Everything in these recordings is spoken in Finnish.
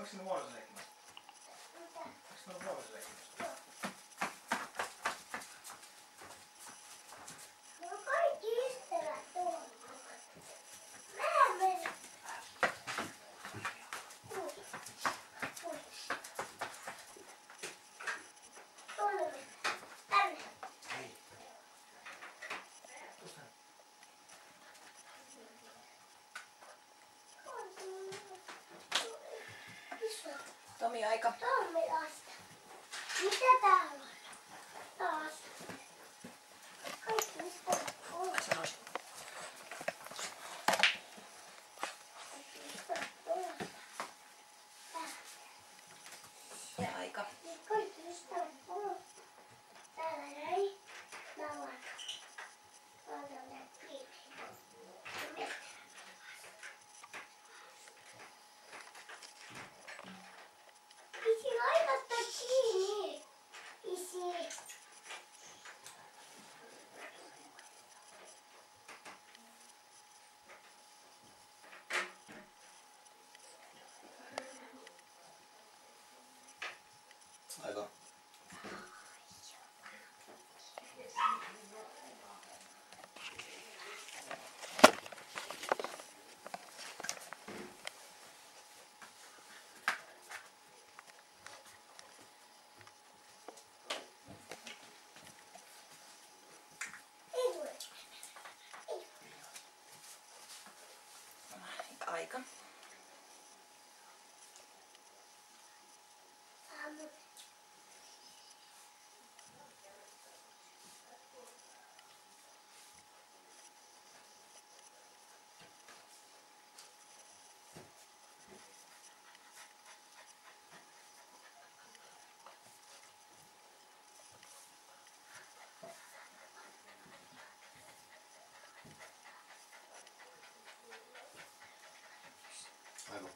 Oliko sinne nuorisoleikkimässä? Mitä? Oliko sinne nuorisoleikkimässä? No kaikki ystävät tuolla. Mä menen. Tuonne mennään. Tänne. Ei. Tuosta. Tomi, aika. Tommilasta. Mitä täällä on? Taas. Kaikki ystävät tuolla. Sanoisin. Kaikki ystävät tuolla. Ja aika. Kaikki ystävät tuolla. Täällä näin. Mä oon. Isi laitatta kiinni. Isi. Aika. Ei tule. Aika. Aamu. Aika.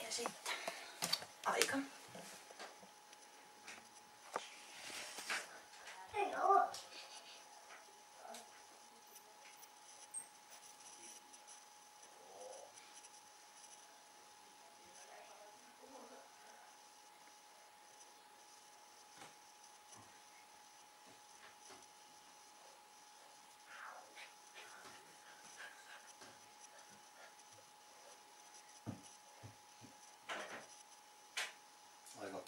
Ja sitten aika. Ei oo. Aika.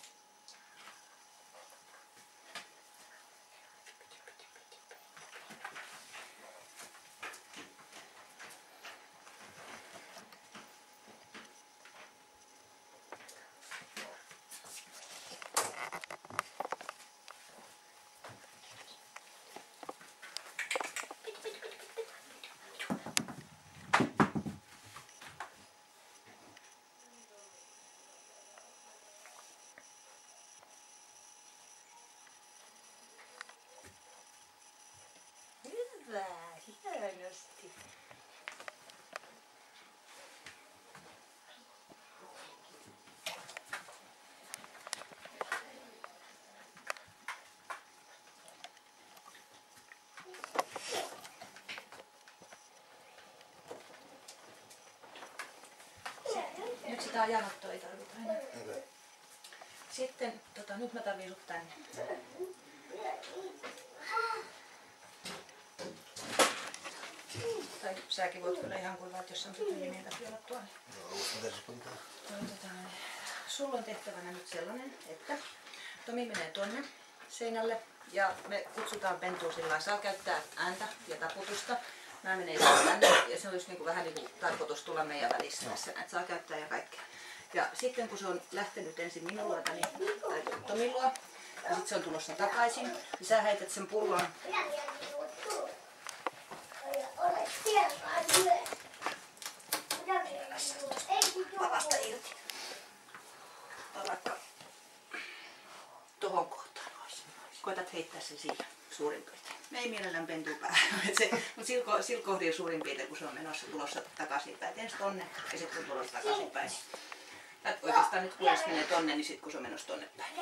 Hyvä. Hienosti. Nyt sitä ajanottoa ei tarvita enää. Okei. Sitten, nyt mä tarvitsen sut tänne. Tai säkin voit kyllä ihan kuivaa, jos on tytön nimen läpi olla tuolla. Sulla on tehtävänä nyt sellainen, että Tomi menee tuonne seinälle ja me kutsutaan Pentua sillä saa käyttää ääntä ja taputusta. Mä menen tänne ja se olisi niinku vähän niinku tarkoitus tulla meidän välissä tässä, että saa käyttää ja kaikkea. Ja sitten kun se on lähtenyt ensin minun luotani tai Tomin luo ja sitten se on tulossa takaisin, niin sä heität sen pullon. Ole siellä lyö. Lavasta irti. Vaikka tohon kohtaan olisi. Koetat heittää sen siihen suurin piirtein. ei mielellään pentuu päähän. Mutta sillä kohdilla suurin piirtein, kun se on menossa tulossa takaisinpäin. Ensin tonne ja sitten kun tulossa takaisinpäin. Oikeastaan nyt kun se menee tonne, niin sitten kun se on menossa tonne päin.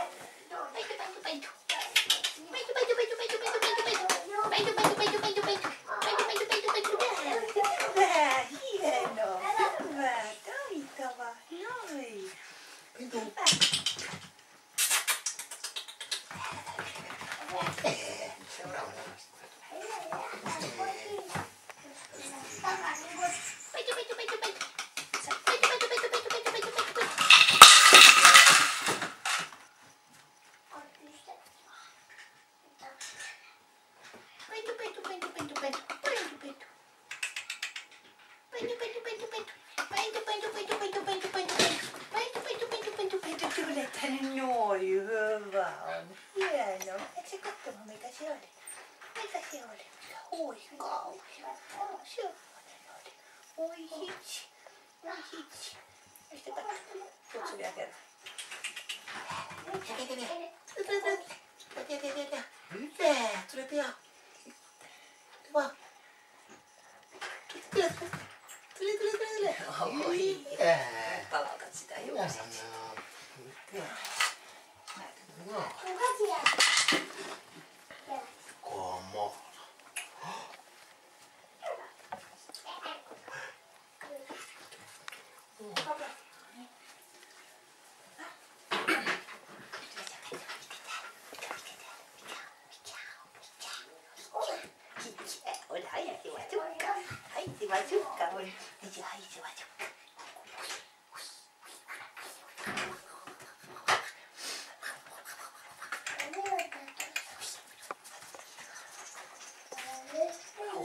Hyvä, hienoa, hyvä, taitava, noin. Hyvä. Seuraava. Noin, hyvä on. Hienoa. Eikö se katsomaan mikä se oli? Mikä se oli? Oi kauhean. Sellainen oli. Oi hitsi. Oi hitsi. Mistä katsotaan? Kutsu vielä kerran. Hyvä. Tule pian. Tule. Tule. Oi. Palautat sitä hiukset. Como?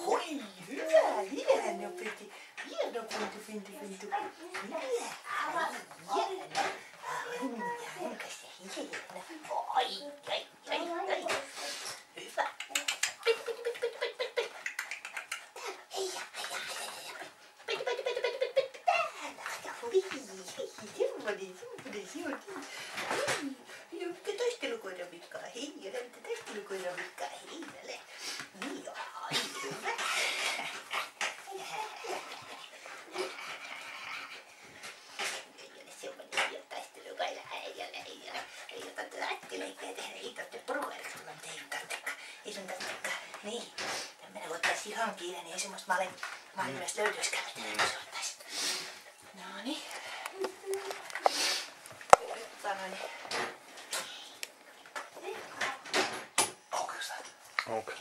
Oi, hyvä, hieno Peti. Hieno Pintu. Hyvä, hieno. Onkas se hieno. Ai. Hyvä. Taistelukoira vikkaa heijale. Taistelukoira vikkaa heijale. Niin, ai, hyvä. Ei ole semmoinen taistelukoira heijale. Ei ole tarvitse äkkileikkiä tehdä. Ei tarvitse porukoida tulla ei sun tarvitsekaan. Niin. Tämmönen ottaisi ihan kiinni, niin ei semmoista maailmasta löytyiskään mitään, se ottaisi. Noniin. Onko?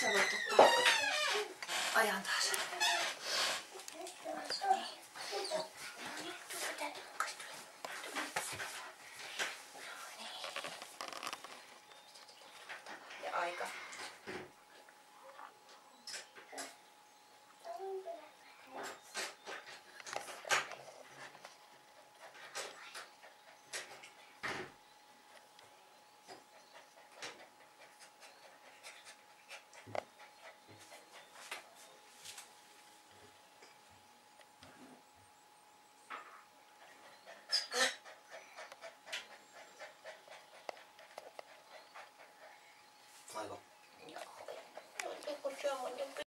Sä voit ottaa ajan taas. Ja aika.